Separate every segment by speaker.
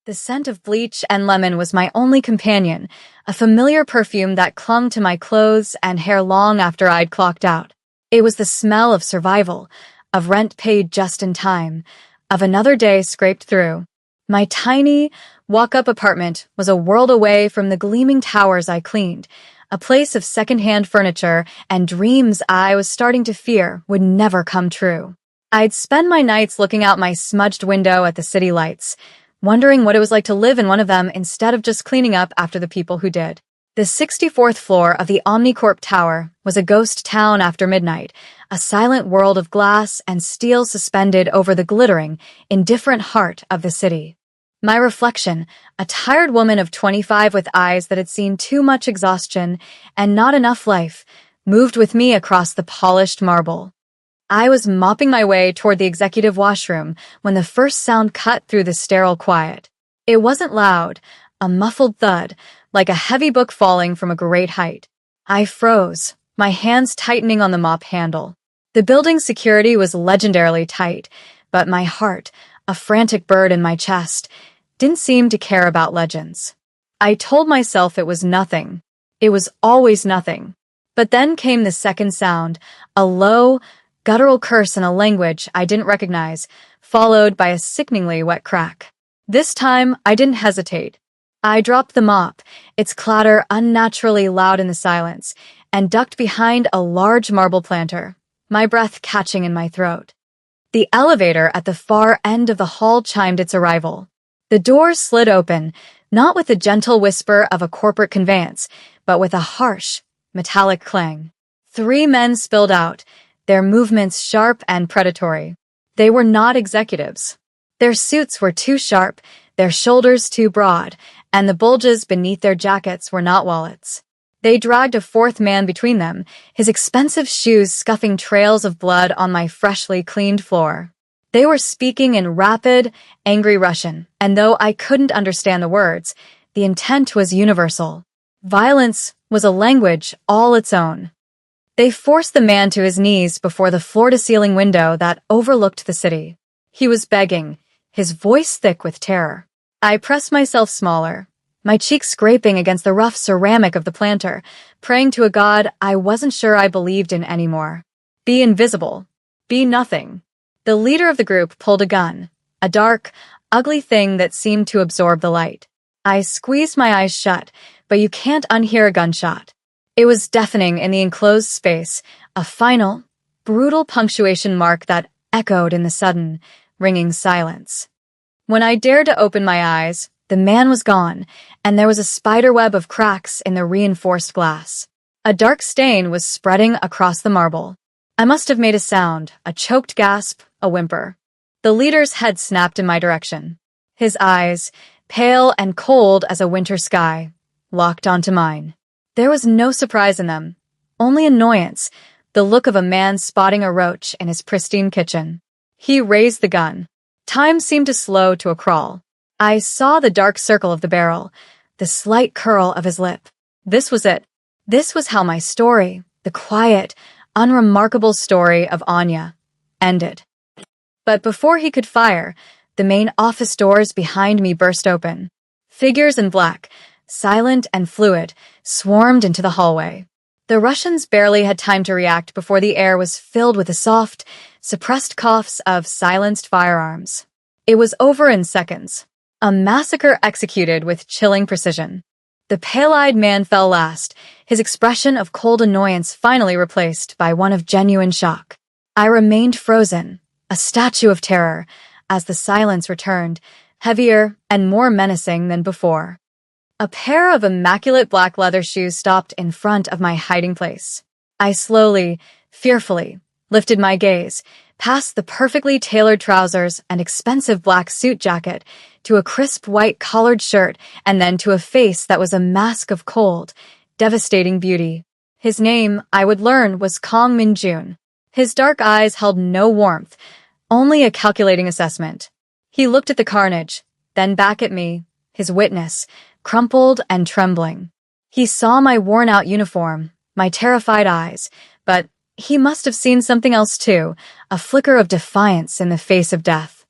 Speaker 1: The scent of bleach and lemon was my only companion, a familiar perfume that clung to my clothes and hair long after I'd clocked out. It was the smell of survival, of rent paid just in time, of another day scraped through. My tiny, walk-up apartment was a world away from the gleaming towers I cleaned, a place of second-hand furniture and dreams I was starting to fear would never come true. I'd spend my nights looking out my smudged window at the city lights, wondering what it was like to live in one of them instead of just cleaning up after the people who did. The 64th floor of the Omnicorp Tower was a ghost town after midnight, a silent world of glass and steel suspended over the glittering, indifferent heart of the city. My reflection, a tired woman of 25 with eyes that had seen too much exhaustion and not enough life, moved with me across the polished marble. I was mopping my way toward the executive washroom when the first sound cut through the sterile quiet. It wasn't loud, a muffled thud, like a heavy book falling from a great height. I froze, my hands tightening on the mop handle. The building's security was legendarily tight, but my heart, a frantic bird in my chest, didn't seem to care about legends. I told myself it was nothing. It was always nothing. But then came the second sound, a low, guttural curse in a language I didn't recognize, followed by a sickeningly wet crack. This time, I didn't hesitate. I dropped the mop, its clatter unnaturally loud in the silence, and ducked behind a large marble planter, my breath catching in my throat. The elevator at the far end of the hall chimed its arrival. The doors slid open, not with the gentle whisper of a corporate conveyance, but with a harsh, metallic clang. 3 men spilled out, their movements sharp and predatory. They were not executives. Their suits were too sharp, their shoulders too broad, and the bulges beneath their jackets were not wallets. They dragged a 4th man between them, his expensive shoes scuffing trails of blood on my freshly cleaned floor. They were speaking in rapid, angry Russian, and though I couldn't understand the words, the intent was universal. Violence was a language all its own. They forced the man to his knees before the floor-to-ceiling window that overlooked the city. He was begging, his voice thick with terror. I pressed myself smaller, my cheeks scraping against the rough ceramic of the planter, praying to a god I wasn't sure I believed in anymore. Be invisible. Be nothing. The leader of the group pulled a gun, a dark, ugly thing that seemed to absorb the light. I squeezed my eyes shut, but you can't unhear a gunshot. It was deafening in the enclosed space, a final, brutal punctuation mark that echoed in the sudden, ringing silence. When I dared to open my eyes, the man was gone, and there was a spiderweb of cracks in the reinforced glass. A dark stain was spreading across the marble. I must have made a sound, a choked gasp, a whimper. The leader's head snapped in my direction. His eyes, pale and cold as a winter sky, locked onto mine. There was no surprise in them, only annoyance, the look of a man spotting a roach in his pristine kitchen. He raised the gun. Time seemed to slow to a crawl. I saw the dark circle of the barrel, the slight curl of his lip. This was it. This was how my story, the quiet, unremarkable story of Anya, ended. But before he could fire, the main office doors behind me burst open. Figures in black, silent and fluid, swarmed into the hallway. The Russians barely had time to react before the air was filled with the soft, suppressed coughs of silenced firearms. It was over in seconds. A massacre executed with chilling precision. The pale-eyed man fell last, his expression of cold annoyance finally replaced by one of genuine shock. I remained frozen, a statue of terror, as the silence returned, heavier and more menacing than before. A pair of immaculate black leather shoes stopped in front of my hiding place. I slowly, fearfully, lifted my gaze, past the perfectly tailored trousers and expensive black suit jacket, to a crisp white collared shirt, and then to a face that was a mask of cold, devastating beauty. His name, I would learn, was Kong Min-jun. His dark eyes held no warmth, only a calculating assessment. He looked at the carnage, then back at me, his witness, crumpled and trembling. He saw my worn-out uniform, my terrified eyes, but he must have seen something else too, a flicker of defiance in the face of death.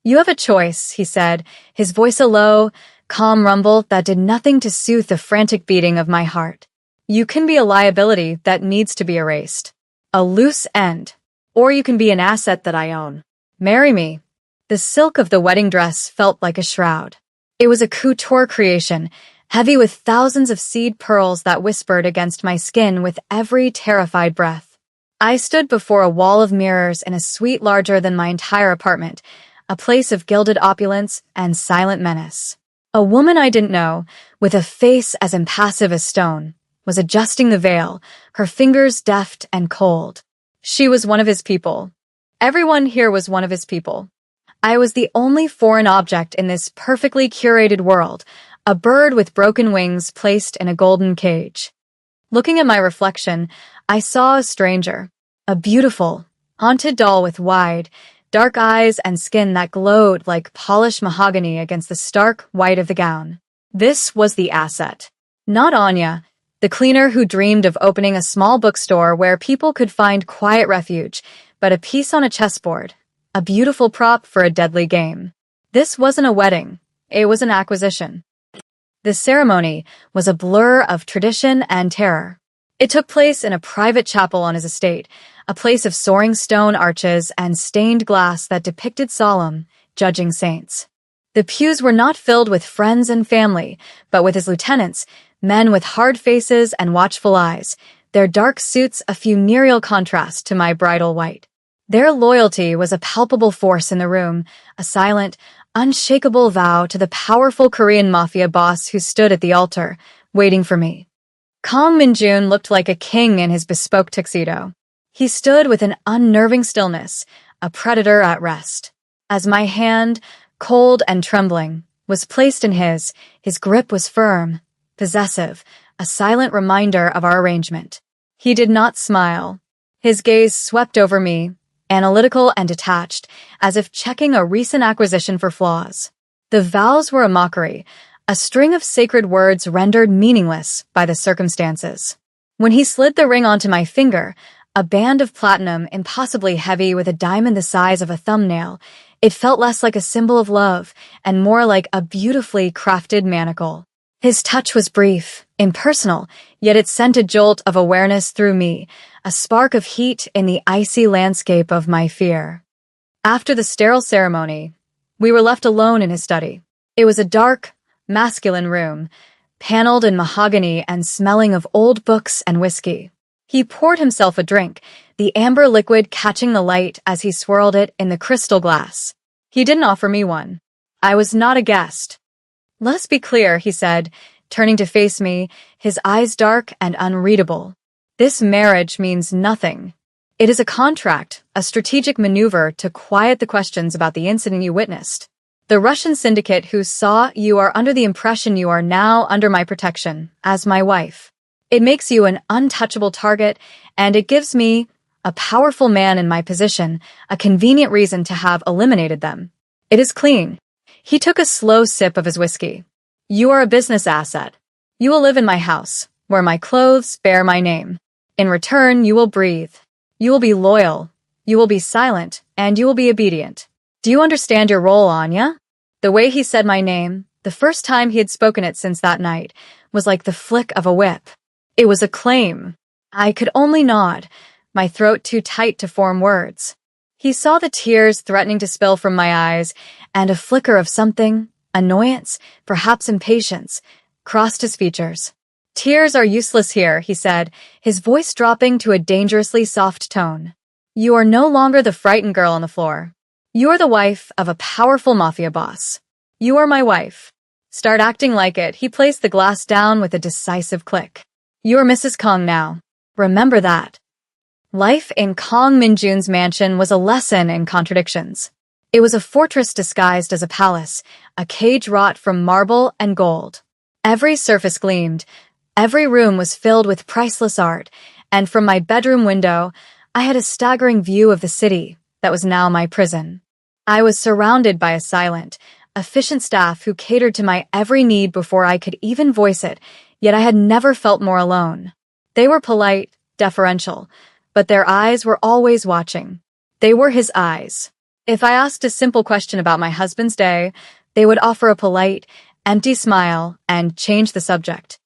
Speaker 1: You have a choice, he said, his voice a low, calm rumble that did nothing to soothe the frantic beating of my heart. You can be a liability that needs to be erased. A loose end. Or you can be an asset that I own. Marry me. The silk of the wedding dress felt like a shroud. It was a couture creation, heavy with thousands of seed pearls that whispered against my skin with every terrified breath. I stood before a wall of mirrors in a suite larger than my entire apartment, a place of gilded opulence and silent menace. A woman I didn't know, with a face as impassive as stone, was adjusting the veil, her fingers deft and cold. She was one of his people. Everyone here was one of his people. I was the only foreign object in this perfectly curated world, a bird with broken wings placed in a golden cage. Looking at my reflection, I saw a stranger, a beautiful, haunted doll with wide, dark eyes and skin that glowed like polished mahogany against the stark white of the gown. This was the asset. Not Anya, the cleaner who dreamed of opening a small bookstore where people could find quiet refuge, but a piece on a chessboard, a beautiful prop for a deadly game. This wasn't a wedding, it was an acquisition. The ceremony was a blur of tradition and terror. It took place in a private chapel on his estate, a place of soaring stone arches and stained glass that depicted solemn, judging saints. The pews were not filled with friends and family, but with his lieutenants, men with hard faces and watchful eyes, their dark suits a funereal contrast to my bridal white. Their loyalty was a palpable force in the room, a silent, unshakable vow to the powerful Korean Mafia boss who stood at the altar, waiting for me. Kang Min-jun looked like a king in his bespoke tuxedo. He stood with an unnerving stillness, a predator at rest. As my hand, cold and trembling, was placed in his grip was firm, possessive, a silent reminder of our arrangement. He did not smile. His gaze swept over me, analytical and detached, as if checking a recent acquisition for flaws. The vows were a mockery, a string of sacred words rendered meaningless by the circumstances. When he slid the ring onto my finger, a band of platinum impossibly heavy with a diamond the size of a thumbnail, it felt less like a symbol of love and more like a beautifully crafted manacle. His touch was brief, impersonal, yet it sent a jolt of awareness through me, a spark of heat in the icy landscape of my fear. After the sterile ceremony, we were left alone in his study. It was a dark, masculine room, paneled in mahogany and smelling of old books and whiskey. He poured himself a drink, the amber liquid catching the light as he swirled it in the crystal glass. He didn't offer me one. I was not a guest. Let us be clear, he said, turning to face me, his eyes dark and unreadable. This marriage means nothing. It is a contract, a strategic maneuver to quiet the questions about the incident you witnessed. The Russian syndicate who saw you are under the impression you are now under my protection, as my wife. It makes you an untouchable target, and it gives me, a powerful man in my position, a convenient reason to have eliminated them. It is clean. He took a slow sip of his whiskey. You are a business asset. You will live in my house, where my clothes bear my name. In return, you will breathe. You will be loyal. You will be silent, and you will be obedient. Do you understand your role, Anya? The way he said my name, the first time he had spoken it since that night, was like the flick of a whip. It was a claim. I could only nod, my throat too tight to form words. He saw the tears threatening to spill from my eyes, and a flicker of something, annoyance, perhaps impatience, crossed his features. Tears are useless here, he said, his voice dropping to a dangerously soft tone. You are no longer the frightened girl on the floor. You are the wife of a powerful mafia boss. You are my wife. Start acting like it. He placed the glass down with a decisive click. You are Mrs. Kong now. Remember that. Life in Kang Min-jun's mansion was a lesson in contradictions. It was a fortress disguised as a palace, a cage wrought from marble and gold. Every surface gleamed, every room was filled with priceless art, and from my bedroom window, I had a staggering view of the city that was now my prison. I was surrounded by a silent, efficient staff who catered to my every need before I could even voice it, yet I had never felt more alone. They were polite, deferential, but their eyes were always watching. They were his eyes. If I asked a simple question about my husband's day, they would offer a polite, empty smile and change the subject.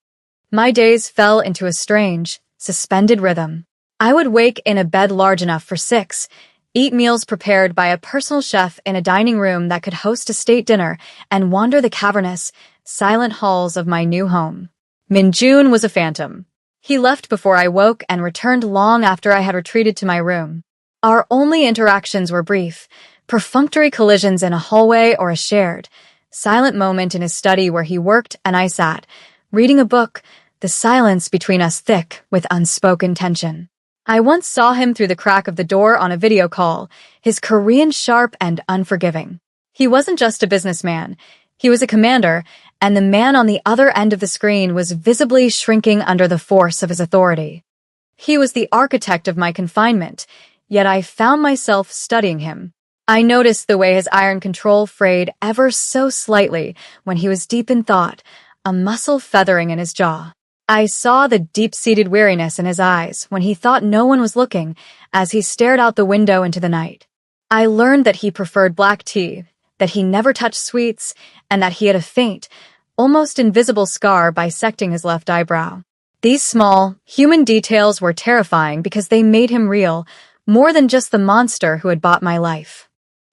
Speaker 1: My days fell into a strange, suspended rhythm. I would wake in a bed large enough for six, eat meals prepared by a personal chef in a dining room that could host a state dinner, and wander the cavernous, silent halls of my new home. Min-jun was a phantom. He left before I woke and returned long after I had retreated to my room. Our only interactions were brief, perfunctory collisions in a hallway or a shared, silent moment in his study where he worked and I sat, reading a book, the silence between us thick with unspoken tension. I once saw him through the crack of the door on a video call, his Korean sharp and unforgiving. He wasn't just a businessman, he was a commander, and the man on the other end of the screen was visibly shrinking under the force of his authority. He was the architect of my confinement, yet I found myself studying him. I noticed the way his iron control frayed ever so slightly when he was deep in thought, a muscle feathering in his jaw. I saw the deep-seated weariness in his eyes when he thought no one was looking as he stared out the window into the night. I learned that he preferred black tea, that he never touched sweets, and that he had a faint, almost invisible scar bisecting his left eyebrow. These small, human details were terrifying because they made him real, more than just the monster who had bought my life.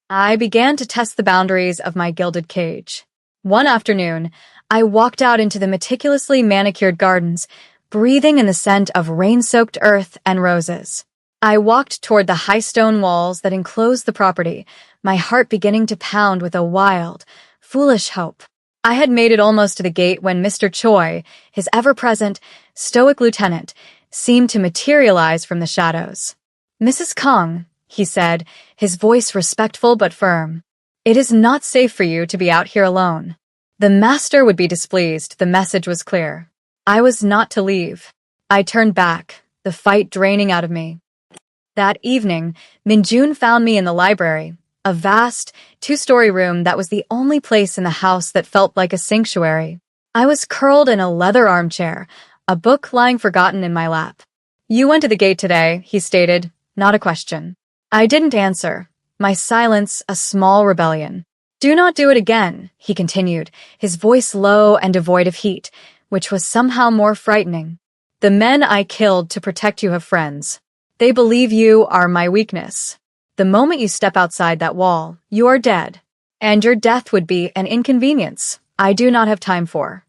Speaker 1: I began to test the boundaries of my gilded cage. One afternoon, I walked out into the meticulously manicured gardens, breathing in the scent of rain-soaked earth and roses. I walked toward the high stone walls that enclosed the property, my heart beginning to pound with a wild, foolish hope. I had made it almost to the gate when Mr. Choi, his ever-present, stoic lieutenant, seemed to materialize from the shadows. "Mrs. Kong," he said, his voice respectful but firm. "It is not safe for you to be out here alone." The master would be displeased, the message was clear. I was not to leave. I turned back, the fight draining out of me. That evening, Min-jun found me in the library, a vast, two-story room that was the only place in the house that felt like a sanctuary. I was curled in a leather armchair, a book lying forgotten in my lap. "You went to the gate today," he stated, not a question. I didn't answer, my silence a small rebellion. "Do not do it again," he continued, his voice low and devoid of heat, which was somehow more frightening. "The men I killed to protect you have friends. They believe you are my weakness. The moment you step outside that wall, you are dead. And your death would be an inconvenience I do not have time for."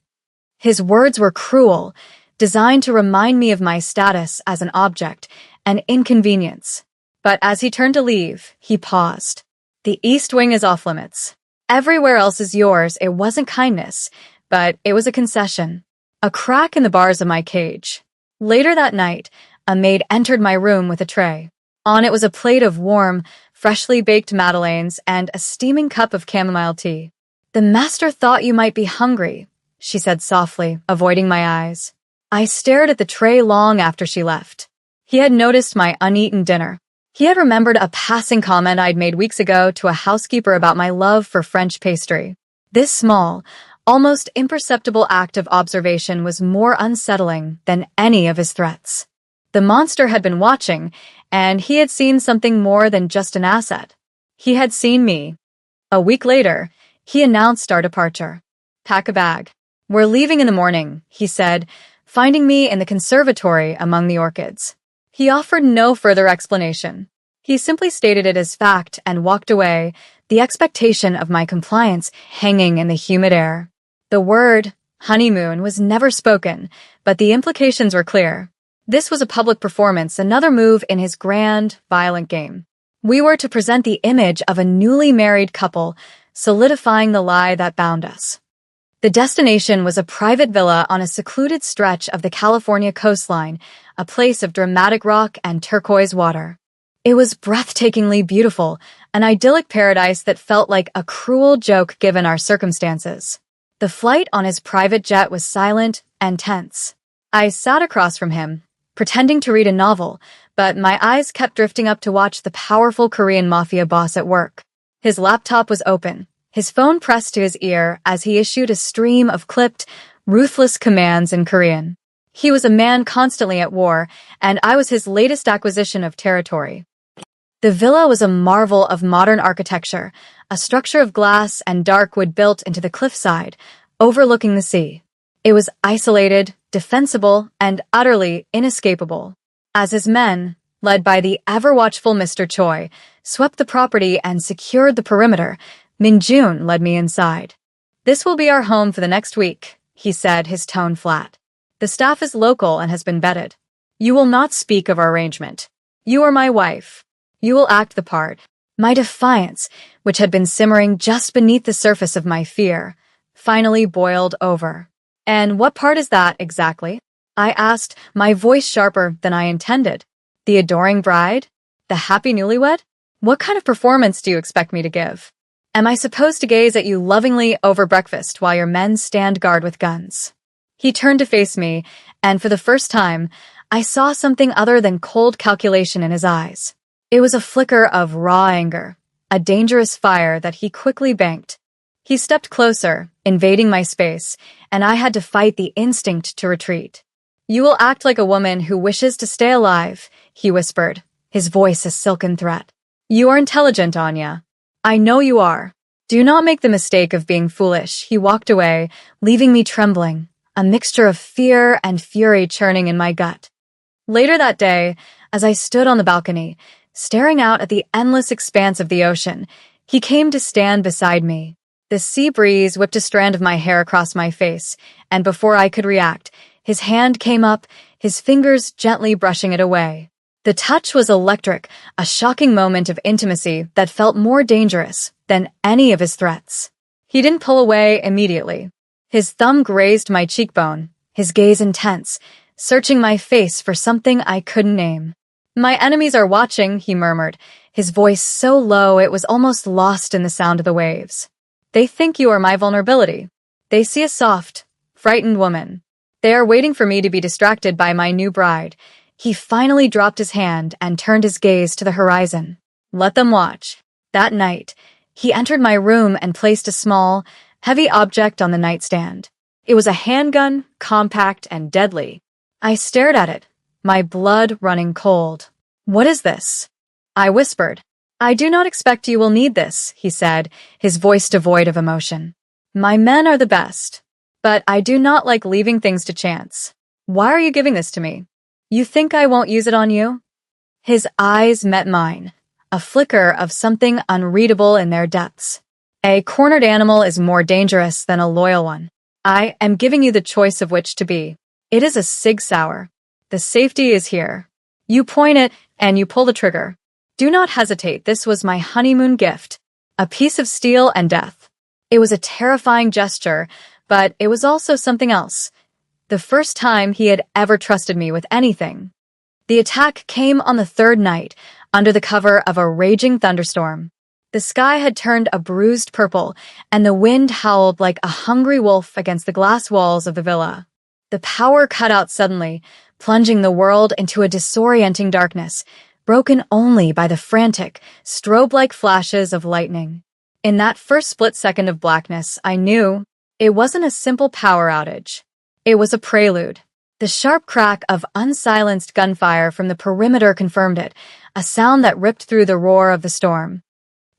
Speaker 1: His words were cruel, designed to remind me of my status as an object, an inconvenience. But as he turned to leave, he paused. "The East Wing is off limits. Everywhere else is yours." It wasn't kindness, but it was a concession. A crack in the bars of my cage. Later that night, a maid entered my room with a tray. On it was a plate of warm, freshly baked madeleines and a steaming cup of chamomile tea. "The master thought you might be hungry," she said softly, avoiding my eyes. I stared at the tray long after she left. He had noticed my uneaten dinner. He had remembered a passing comment I'd made weeks ago to a housekeeper about my love for French pastry. This small, almost imperceptible act of observation was more unsettling than any of his threats. The monster had been watching, and he had seen something more than just an asset. He had seen me. A week later, he announced our departure. "Pack a bag. We're leaving in the morning," he said, finding me in the conservatory among the orchids. He offered no further explanation. He simply stated it as fact and walked away, the expectation of my compliance hanging in the humid air. The word, honeymoon, was never spoken, but the implications were clear. This was a public performance, another move in his grand, violent game. We were to present the image of a newly married couple, solidifying the lie that bound us. The destination was a private villa on a secluded stretch of the California coastline, a place of dramatic rock and turquoise water. It was breathtakingly beautiful, an idyllic paradise that felt like a cruel joke given our circumstances. The flight on his private jet was silent and tense. I sat across from him, pretending to read a novel, but my eyes kept drifting up to watch the powerful Korean Mafia boss at work. His laptop was open, his phone pressed to his ear as he issued a stream of clipped, ruthless commands in Korean. He was a man constantly at war, and I was his latest acquisition of territory. The villa was a marvel of modern architecture, a structure of glass and dark wood built into the cliffside, overlooking the sea. It was isolated, defensible, and utterly inescapable. As his men, led by the ever-watchful Mr. Choi, swept the property and secured the perimeter, Min-jun led me inside. "This will be our home for the next week," he said, his tone flat. "The staff is local and has been vetted. You will not speak of our arrangement. You are my wife. You will act the part." My defiance, which had been simmering just beneath the surface of my fear, finally boiled over. "And what part is that, exactly?" I asked, my voice sharper than I intended. "The adoring bride? The happy newlywed? What kind of performance do you expect me to give? Am I supposed to gaze at you lovingly over breakfast while your men stand guard with guns?" He turned to face me, and for the first time, I saw something other than cold calculation in his eyes. It was a flicker of raw anger, a dangerous fire that he quickly banked. He stepped closer, invading my space, and I had to fight the instinct to retreat. "You will act like a woman who wishes to stay alive," he whispered, his voice a silken threat. "You are intelligent, Anya. I know you are. Do not make the mistake of being foolish." He walked away, leaving me trembling, a mixture of fear and fury churning in my gut. Later that day, as I stood on the balcony, staring out at the endless expanse of the ocean, he came to stand beside me. The sea breeze whipped a strand of my hair across my face, and before I could react, his hand came up, his fingers gently brushing it away. The touch was electric, a shocking moment of intimacy that felt more dangerous than any of his threats. He didn't pull away immediately. His thumb grazed my cheekbone, his gaze intense, searching my face for something I couldn't name. "My enemies are watching," he murmured, his voice so low it was almost lost in the sound of the waves. "They think you are my vulnerability. They see a soft, frightened woman. They are waiting for me to be distracted by my new bride." He finally dropped his hand and turned his gaze to the horizon. "Let them watch." That night, he entered my room and placed a small, heavy object on the nightstand. It was a handgun, compact and deadly. I stared at it, my blood running cold. "What is this?" I whispered. "I do not expect you will need this," he said, his voice devoid of emotion. "My men are the best, but I do not like leaving things to chance. Why are you giving this to me? You think I won't use it on you?" His eyes met mine, a flicker of something unreadable in their depths. "A cornered animal is more dangerous than a loyal one. I am giving you the choice of which to be. It is a Sig Sauer. The safety is here. You point it, and you pull the trigger. Do not hesitate. This was my honeymoon gift, a piece of steel and death." It was a terrifying gesture, but it was also something else. The first time he had ever trusted me with anything. The attack came on the third night, under the cover of a raging thunderstorm. The sky had turned a bruised purple, and the wind howled like a hungry wolf against the glass walls of the villa. The power cut out suddenly, plunging the world into a disorienting darkness, broken only by the frantic, strobe-like flashes of lightning. In that first split second of blackness, I knew it wasn't a simple power outage. It was a prelude. The sharp crack of unsilenced gunfire from the perimeter confirmed it, a sound that ripped through the roar of the storm.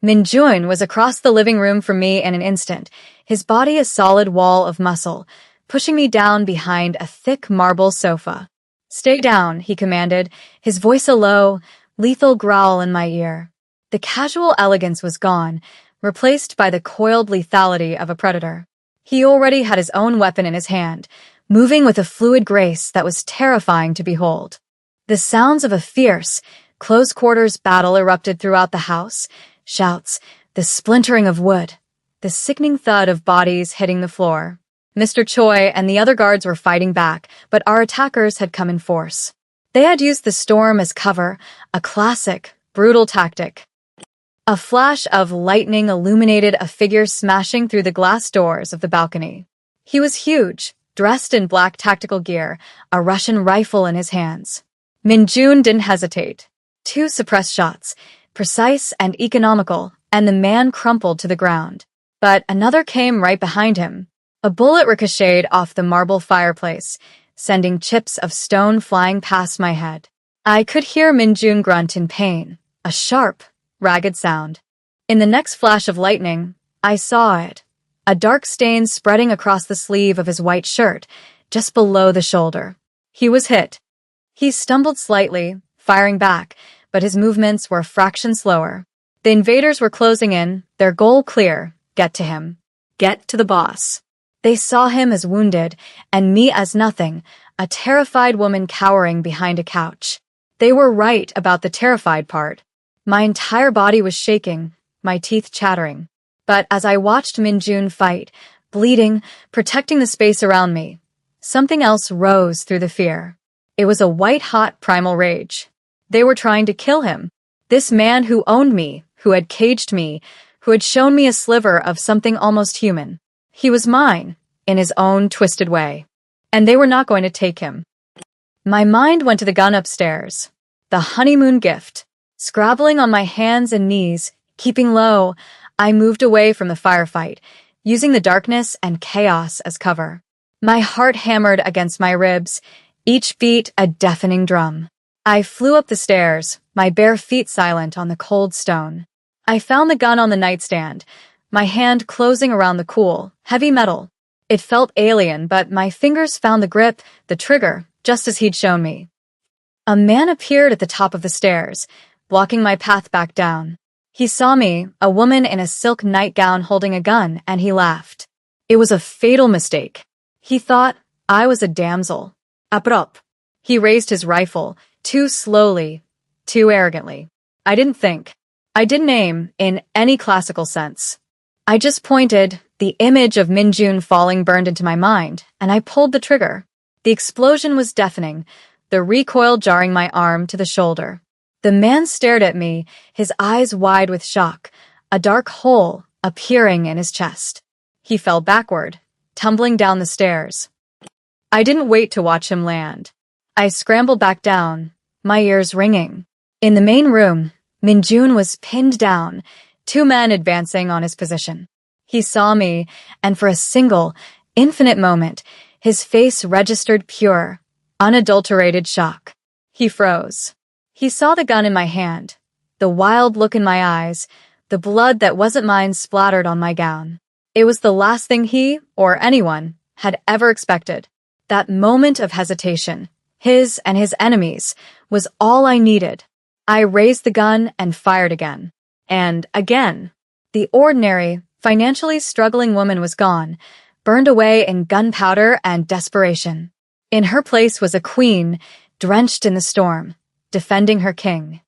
Speaker 1: Min-jun was across the living room from me in an instant, his body a solid wall of muscle, pushing me down behind a thick marble sofa. "Stay down," he commanded, his voice a low, lethal growl in my ear. The casual elegance was gone, replaced by the coiled lethality of a predator. He already had his own weapon in his hand, moving with a fluid grace that was terrifying to behold. The sounds of a fierce, close-quarters battle erupted throughout the house, shouts, the splintering of wood, the sickening thud of bodies hitting the floor. Mr. Choi and the other guards were fighting back, but our attackers had come in force. They had used the storm as cover, a classic, brutal tactic. A flash of lightning illuminated a figure smashing through the glass doors of the balcony. He was huge, dressed in black tactical gear, a Russian rifle in his hands. Min-jun didn't hesitate. 2 suppressed shots, precise and economical, and the man crumpled to the ground. But another came right behind him. A bullet ricocheted off the marble fireplace, sending chips of stone flying past my head. I could hear Min-jun grunt in pain, a sharp, ragged sound. In the next flash of lightning, I saw it. A dark stain spreading across the sleeve of his white shirt, just below the shoulder. He was hit. He stumbled slightly, firing back, but his movements were a fraction slower. The invaders were closing in, their goal clear: get to him. Get to the boss. They saw him as wounded, and me as nothing, a terrified woman cowering behind a couch. They were right about the terrified part. My entire body was shaking, my teeth chattering. But as I watched Min-jun fight, bleeding, protecting the space around me, something else rose through the fear. It was a white-hot primal rage. They were trying to kill him. This man who owned me, who had caged me, who had shown me a sliver of something almost human. He was mine, in his own twisted way. And they were not going to take him. My mind went to the gun upstairs. The honeymoon gift. Scrabbling on my hands and knees, keeping low, I moved away from the firefight, using the darkness and chaos as cover. My heart hammered against my ribs, each beat a deafening drum. I flew up the stairs, my bare feet silent on the cold stone. I found the gun on the nightstand, my hand closing around the cool, heavy metal. It felt alien, but my fingers found the grip, the trigger, just as he'd shown me. A man appeared at the top of the stairs, blocking my path back down. He saw me, a woman in a silk nightgown holding a gun, and he laughed. It was a fatal mistake. He thought I was a damsel. Aprop. He raised his rifle, too slowly, too arrogantly. I didn't think. I didn't aim, in any classical sense. I just pointed, the image of Min-jun falling burned into my mind, and I pulled the trigger. The explosion was deafening, the recoil jarring my arm to the shoulder. The man stared at me, his eyes wide with shock, a dark hole appearing in his chest. He fell backward, tumbling down the stairs. I didn't wait to watch him land. I scrambled back down, my ears ringing. In the main room, Min-jun was pinned down, two men advancing on his position. He saw me, and for a single, infinite moment, his face registered pure, unadulterated shock. He froze. He saw the gun in my hand, the wild look in my eyes, the blood that wasn't mine splattered on my gown. It was the last thing he, or anyone, had ever expected. That moment of hesitation, his and his enemies, was all I needed. I raised the gun and fired again. And again. The ordinary, financially struggling woman was gone, burned away in gunpowder and desperation. In her place was a queen, drenched in the storm, defending her king.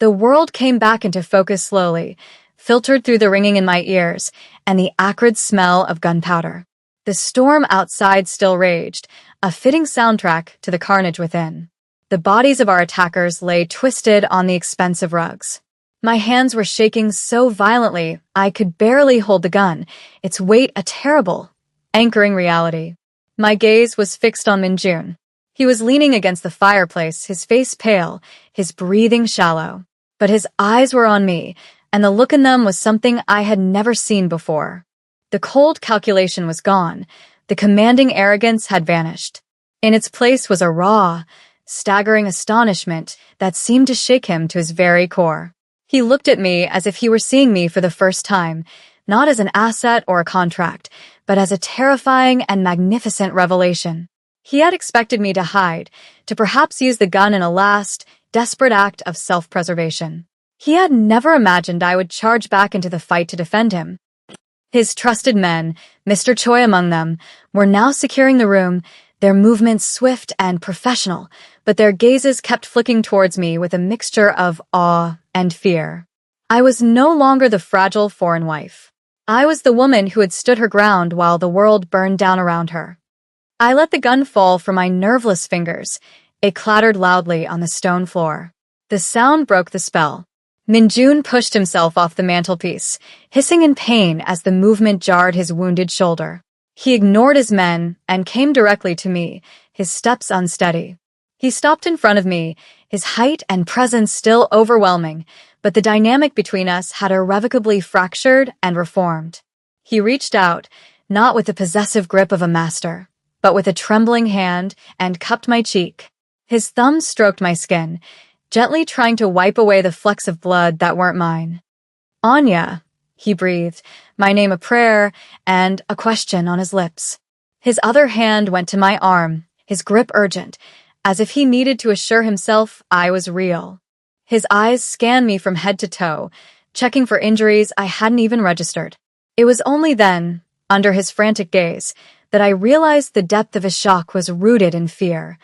Speaker 1: The world came back into focus slowly, filtered through the ringing in my ears and the acrid smell of gunpowder. The storm outside still raged, a fitting soundtrack to the carnage within. The bodies of our attackers lay twisted on the expensive rugs. My hands were shaking so violently I could barely hold the gun, its weight a terrible, anchoring reality. My gaze was fixed on Min-jun. He was leaning against the fireplace, his face pale, his breathing shallow. But his eyes were on me, and the look in them was something I had never seen before. The cold calculation was gone, the commanding arrogance had vanished. In its place was a raw, staggering astonishment that seemed to shake him to his very core. He looked at me as if he were seeing me for the first time, not as an asset or a contract, but as a terrifying and magnificent revelation. He had expected me to hide, to perhaps use the gun in a last, desperate act of self-preservation. He had never imagined I would charge back into the fight to defend him. His trusted men, Mr. Choi among them, were now securing the room, their movements swift and professional, but their gazes kept flicking towards me with a mixture of awe and fear. I was no longer the fragile foreign wife. I was the woman who had stood her ground while the world burned down around her. I let the gun fall from my nerveless fingers. It clattered loudly on the stone floor. The sound broke the spell. Min-jun pushed himself off the mantelpiece, hissing in pain as the movement jarred his wounded shoulder. He ignored his men and came directly to me, his steps unsteady. He stopped in front of me, his height and presence still overwhelming, but the dynamic between us had irrevocably fractured and reformed. He reached out, not with the possessive grip of a master, but with a trembling hand, and cupped my cheek. His thumb stroked my skin, gently trying to wipe away the flecks of blood that weren't mine. Anya, he breathed, my name a prayer and a question on his lips. His other hand went to my arm, his grip urgent, as if he needed to assure himself I was real. His eyes scanned me from head to toe, checking for injuries I hadn't even registered. It was only then, under his frantic gaze, that I realized the depth of his shock was rooted in fear.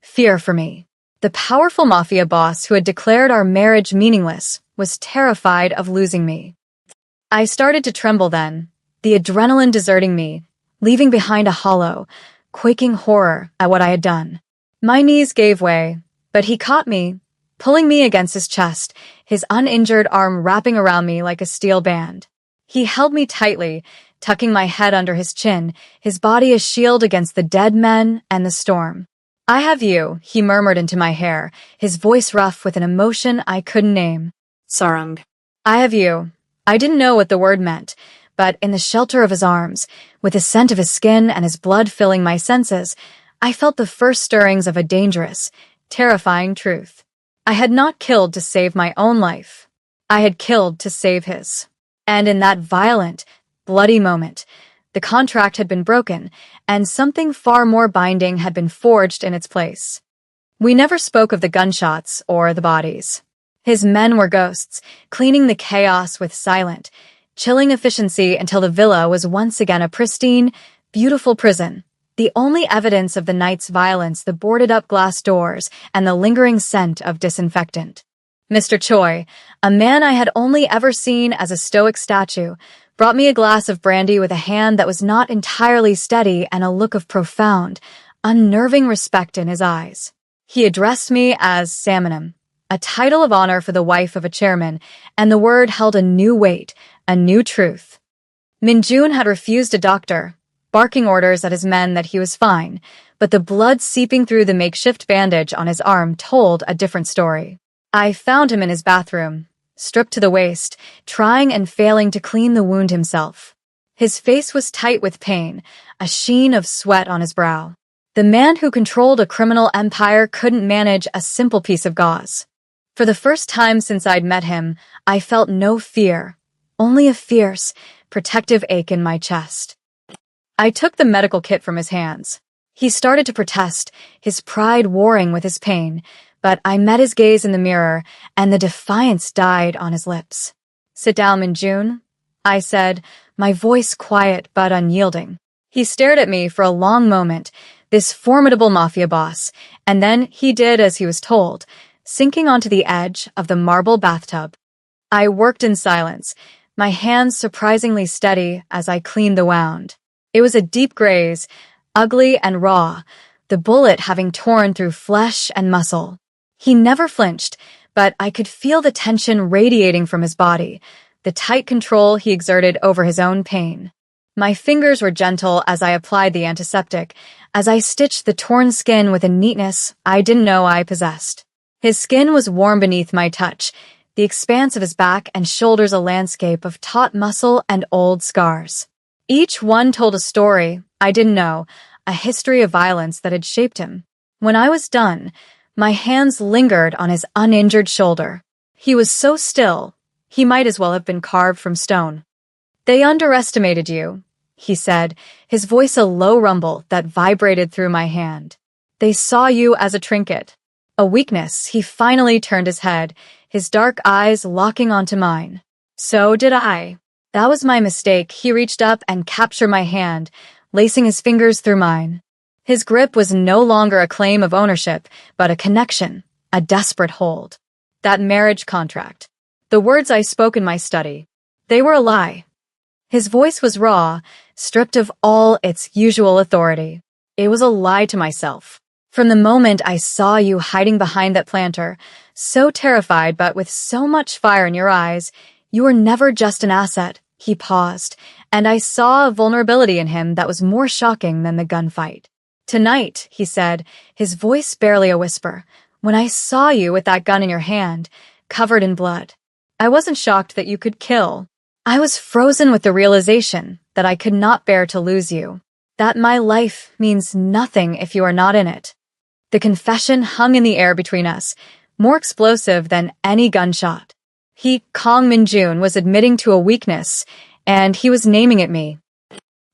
Speaker 1: Fear for me. The powerful Mafia boss who had declared our marriage meaningless was terrified of losing me. I started to tremble then, the adrenaline deserting me, leaving behind a hollow, quaking horror at what I had done. My knees gave way, but he caught me, pulling me against his chest, his uninjured arm wrapping around me like a steel band. He held me tightly, tucking my head under his chin, his body a shield against the dead men and the storm. I have you, he murmured into my hair, his voice rough with an emotion I couldn't name.
Speaker 2: Sarang.
Speaker 1: I have you. I didn't know what the word meant, but in the shelter of his arms, with the scent of his skin and his blood filling my senses, I felt the first stirrings of a dangerous, terrifying truth. I had not killed to save my own life. I had killed to save his. And in that violent, bloody moment, the contract had been broken, and something far more binding had been forged in its place. We never spoke of the gunshots or the bodies. His men were ghosts, cleaning the chaos with silent, chilling efficiency until the villa was once again a pristine, beautiful prison. The only evidence of the night's violence, the boarded-up glass doors and the lingering scent of disinfectant. Mr. Choi, a man I had only ever seen as a stoic statue, brought me a glass of brandy with a hand that was not entirely steady and a look of profound, unnerving respect in his eyes. He addressed me as Samanam, a title of honor for the wife of a chairman, and the word held a new weight, a new truth. Minjun had refused a doctor, barking orders at his men that he was fine, but the blood seeping through the makeshift bandage on his arm told a different story. I found him in his bathroom, stripped to the waist, trying and failing to clean the wound himself. His face was tight with pain, a sheen of sweat on his brow. The man who controlled a criminal empire couldn't manage a simple piece of gauze. For the first time since I'd met him, I felt no fear, only a fierce, protective ache in my chest. I took the medical kit from his hands. He started to protest, his pride warring with his pain, but I met his gaze in the mirror, and the defiance died on his lips. Sit down, Minjun, I said, my voice quiet but unyielding. He stared at me for a long moment, this formidable Mafia boss, and then he did as he was told, sinking onto the edge of the marble bathtub. I worked in silence, my hands surprisingly steady as I cleaned the wound. It was a deep graze, ugly and raw, the bullet having torn through flesh and muscle. He never flinched, but I could feel the tension radiating from his body, the tight control he exerted over his own pain. My fingers were gentle as I applied the antiseptic, as I stitched the torn skin with a neatness I didn't know I possessed. His skin was warm beneath my touch, the expanse of his back and shoulders a landscape of taut muscle and old scars. Each one told a story I didn't know, a history of violence that had shaped him. When I was done, my hands lingered on his uninjured shoulder. He was so still, he might as well have been carved from stone. They underestimated you, he said, his voice a low rumble that vibrated through my hand. They saw you as a trinket. A weakness. He finally turned his head, his dark eyes locking onto mine. So did I. That was my mistake. He reached up and captured my hand, lacing his fingers through mine. His grip was no longer a claim of ownership, but a connection, a desperate hold. That marriage contract. The words I spoke in my study. They were a lie. His voice was raw, stripped of all its usual authority. It was a lie to myself. From the moment I saw you hiding behind that planter, so terrified but with so much fire in your eyes, you were never just an asset. He paused, and I saw a vulnerability in him that was more shocking than the gunfight. Tonight, he said, his voice barely a whisper, when I saw you with that gun in your hand, covered in blood, I wasn't shocked that you could kill. I was frozen with the realization that I could not bear to lose you, that my life means nothing if you are not in it. The confession hung in the air between us, more explosive than any gunshot. Kong Min-jun, was admitting to a weakness, and he was naming it me.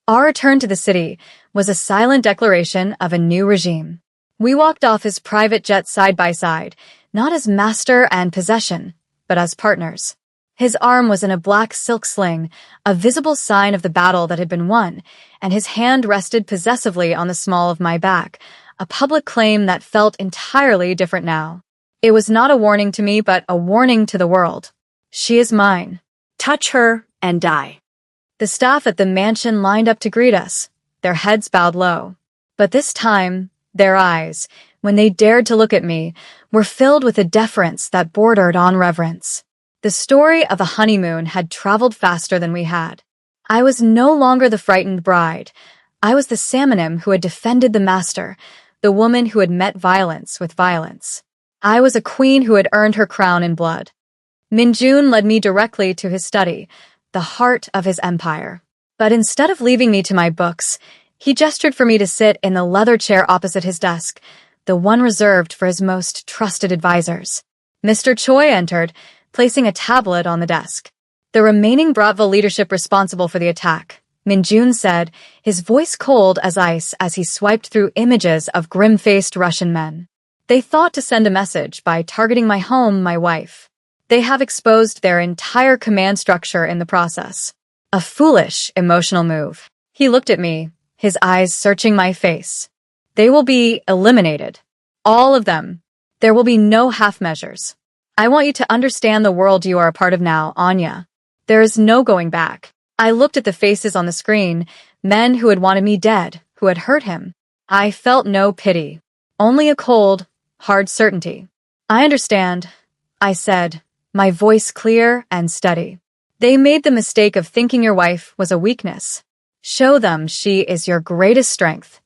Speaker 1: Our return to the city was a silent declaration of a new regime. We walked off his private jet side by side, not as master and possession, but as partners. His arm was in a black silk sling, a visible sign of the battle that had been won, and his hand rested possessively on the small of my back, a public claim that felt entirely different now. It was not a warning to me, but a warning to the world. She is mine. Touch her and die. The staff at the mansion lined up to greet us, their heads bowed low. But this time, their eyes, when they dared to look at me, were filled with a deference that bordered on reverence. The story of a honeymoon had traveled faster than we had. I was no longer the frightened bride. I was the Salmonim who had defended the master, the woman who had met violence with violence. I was a queen who had earned her crown in blood. Min-jun led me directly to his study, the heart of his empire. But instead of leaving me to my books, he gestured for me to sit in the leather chair opposite his desk, the one reserved for his most trusted advisors. Mr. Choi entered, placing a tablet on the desk. The remaining Bratva leadership responsible for the attack, Min-jun said, his voice cold as ice as he swiped through images of grim-faced Russian men. They thought to send a message by targeting my home, my wife. They have exposed their entire command structure in the process. A foolish, emotional move. He looked at me, his eyes searching my face. They will be eliminated. All of them. There will be no half measures. I want you to understand the world you are a part of now, Anya. There is no going back. I looked at the faces on the screen, men who had wanted me dead, who had hurt him. I felt no pity. Only a cold, hard certainty. I understand, I said, my voice clear and steady. They made the mistake of thinking your wife was a weakness. Show them she is your greatest strength.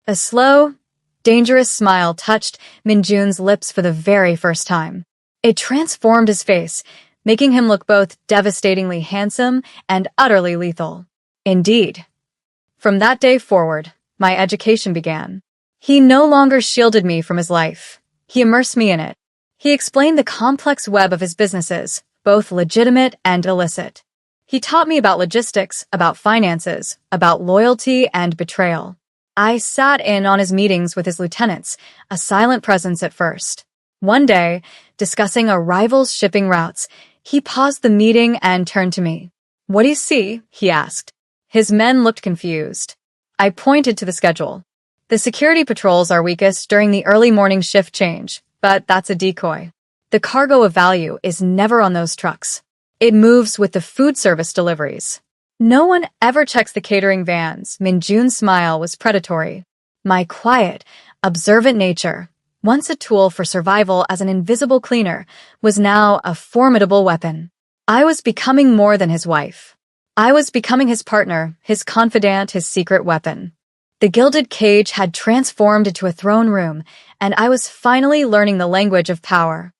Speaker 1: A slow, dangerous smile touched Min-jun's lips for the very first time. It transformed his face, making him look both devastatingly handsome and utterly lethal. Indeed. From that day forward, my education began. He no longer shielded me from his life. He immersed me in it. He explained the complex web of his businesses, both legitimate and illicit. He taught me about logistics, about finances, about loyalty and betrayal. I sat in on his meetings with his lieutenants, a silent presence at first. One day, discussing a rival's shipping routes, he paused the meeting and turned to me. "What do you see?" he asked. His men looked confused. I pointed to the schedule. "The security patrols are weakest during the early morning shift change, but that's a decoy. The cargo of value is never on those trucks. It moves with the food service deliveries. No one ever checks the catering vans." Min-jun's smile was predatory. My quiet, observant nature, once a tool for survival as an invisible cleaner, was now a formidable weapon. I was becoming more than his wife. I was becoming his partner, his confidant, his secret weapon. The gilded cage had transformed into a throne room, and I was finally learning the language of power.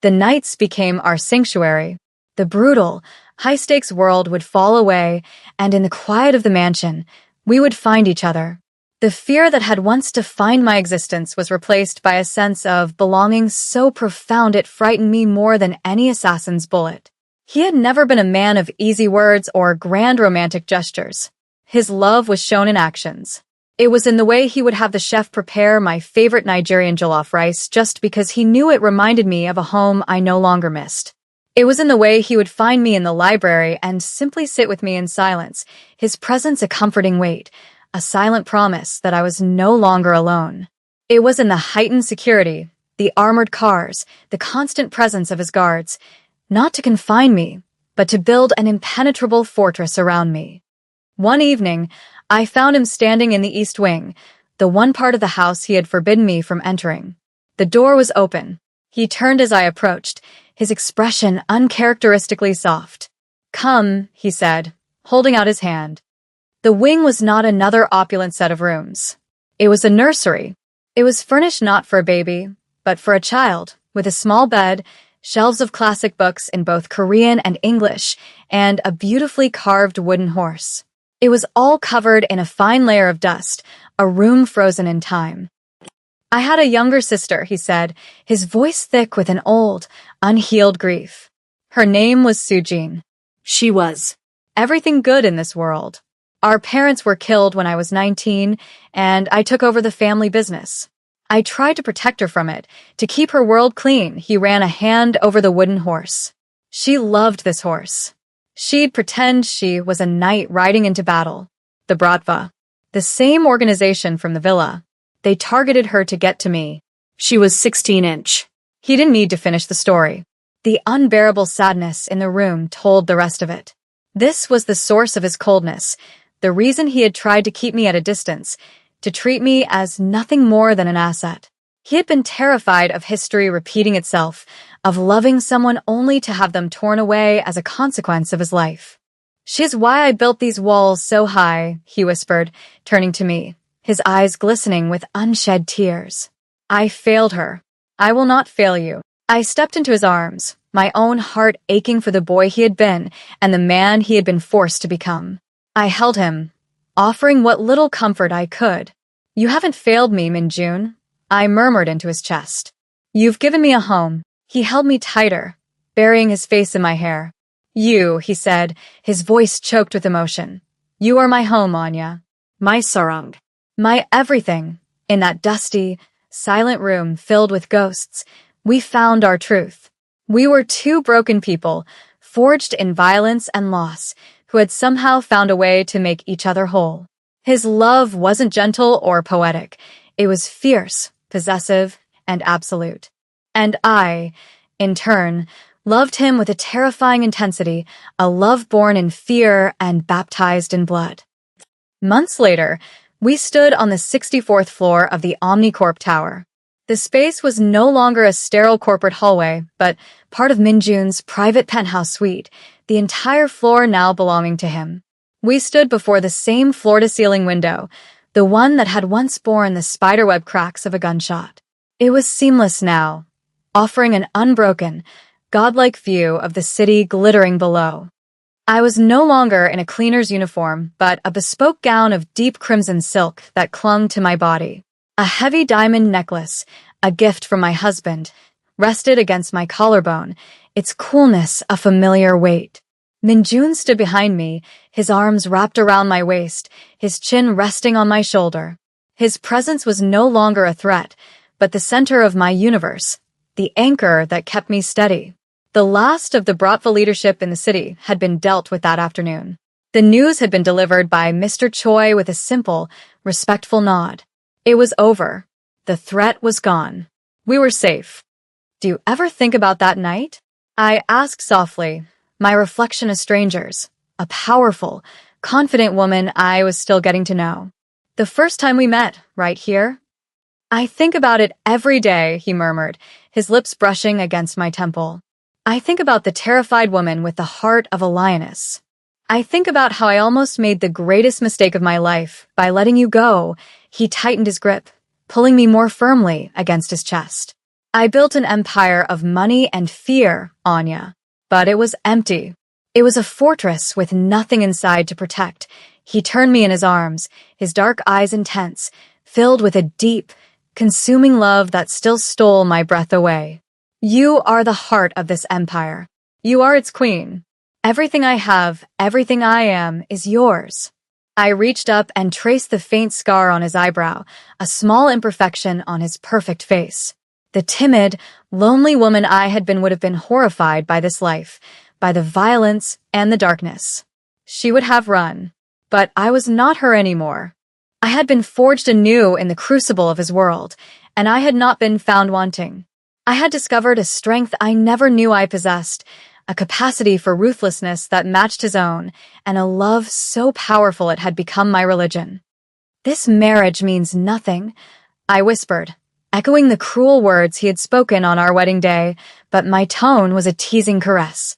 Speaker 1: The nights became our sanctuary. The brutal, high-stakes world would fall away, and in the quiet of the mansion, we would find each other. The fear that had once defined my existence was replaced by a sense of belonging so profound it frightened me more than any assassin's bullet. He had never been a man of easy words or grand romantic gestures. His love was shown in actions. It was in the way he would have the chef prepare my favorite Nigerian jollof rice just because he knew it reminded me of a home I no longer missed. It was in the way he would find me in the library and simply sit with me in silence, his presence a comforting weight, a silent promise that I was no longer alone. It was in the heightened security, the armored cars, the constant presence of his guards, not to confine me, but to build an impenetrable fortress around me. One evening, I found him standing in the east wing, the one part of the house he had forbidden me from entering. The door was open. He turned as I approached, his expression uncharacteristically soft. "Come," he said, holding out his hand. The wing was not another opulent set of rooms. It was a nursery. It was furnished not for a baby, but for a child, with a small bed, shelves of classic books in both Korean and English, and a beautifully carved wooden horse. It was all covered in a fine layer of dust, a room frozen in time. I had a younger sister, he said, his voice thick with an old, unhealed grief. Her name was Sujin. She was everything good in this world. Our parents were killed when I was 19, and I took over the family business. I tried to protect her from it, to keep her world clean. He ran a hand over the wooden horse. She loved this horse. She'd pretend she was a knight riding into battle. The Bratva, the same organization from the villa. They targeted her to get to me. She was 16-inch. He didn't need to finish the story. The unbearable sadness in the room told the rest of it. This was the source of his coldness, the reason he had tried to keep me at a distance, to treat me as nothing more than an asset. He had been terrified of history repeating itself, of loving someone only to have them torn away as a consequence of his life. She's why I built these walls so high, he whispered, turning to me, his eyes glistening with unshed tears. I failed her. I will not fail you. I stepped into his arms, my own heart aching for the boy he had been and the man he had been forced to become. I held him, offering what little comfort I could. You haven't failed me, Minjun, I murmured into his chest. You've given me a home. He held me tighter, burying his face in my hair. You, he said, his voice choked with emotion. You are my home, Anya. My sarang. My everything. In that dusty, silent room filled with ghosts, we found our truth. We were two broken people, forged in violence and loss, who had somehow found a way to make each other whole. His love wasn't gentle or poetic. It was fierce, possessive, and absolute. And I, in turn, loved him with a terrifying intensity, a love born in fear and baptized in blood. Months later, we stood on the 64th floor of the Omnicorp Tower. The space was no longer a sterile corporate hallway, but part of Minjun's private penthouse suite, the entire floor now belonging to him. We stood before the same floor-to-ceiling window, the one that had once borne the spiderweb cracks of a gunshot. It was seamless now, offering an unbroken, godlike view of the city glittering below. I was no longer in a cleaner's uniform, but a bespoke gown of deep crimson silk that clung to my body. A heavy diamond necklace, a gift from my husband, rested against my collarbone, its coolness a familiar weight. Minjun stood behind me, his arms wrapped around my waist, his chin resting on my shoulder. His presence was no longer a threat, but the center of my universe, the anchor that kept me steady. The last of the Bratva leadership in the city had been dealt with that afternoon. The news had been delivered by Mr. Choi with a simple, respectful nod. It was over. The threat was gone. We were safe. Do you ever think about that night? I asked softly, my reflection as strangers, a powerful, confident woman I was still getting to know. The first time we met, right here? I think about it every day, he murmured, his lips brushing against my temple. I think about the terrified woman with the heart of a lioness. I think about how I almost made the greatest mistake of my life by letting you go. He tightened his grip, pulling me more firmly against his chest. I built an empire of money and fear, Anya, but it was empty. It was a fortress with nothing inside to protect. He turned me in his arms, his dark eyes intense, filled with a deep, consuming love that still stole my breath away. You are the heart of this empire. You are its queen. Everything I have, everything I am, is yours. I reached up and traced the faint scar on his eyebrow, a small imperfection on his perfect face. The timid, lonely woman I had been would have been horrified by this life, by the violence and the darkness. She would have run. But I was not her anymore. I had been forged anew in the crucible of his world, and I had not been found wanting. I had discovered a strength I never knew I possessed, a capacity for ruthlessness that matched his own, and a love so powerful it had become my religion. This marriage means nothing, I whispered, echoing the cruel words he had spoken on our wedding day, but my tone was a teasing caress.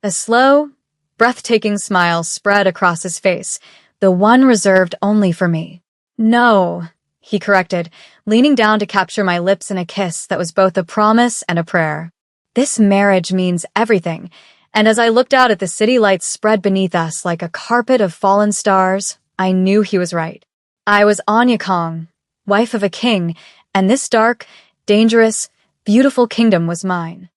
Speaker 1: A slow, breathtaking smile spread across his face, the one reserved only for me. No, he corrected, leaning down to capture my lips in a kiss that was both a promise and a prayer. This marriage means everything, and as I looked out at the city lights spread beneath us like a carpet of fallen stars, I knew he was right. I was Anya Kong, wife of a king, and this dark, dangerous, beautiful kingdom was mine.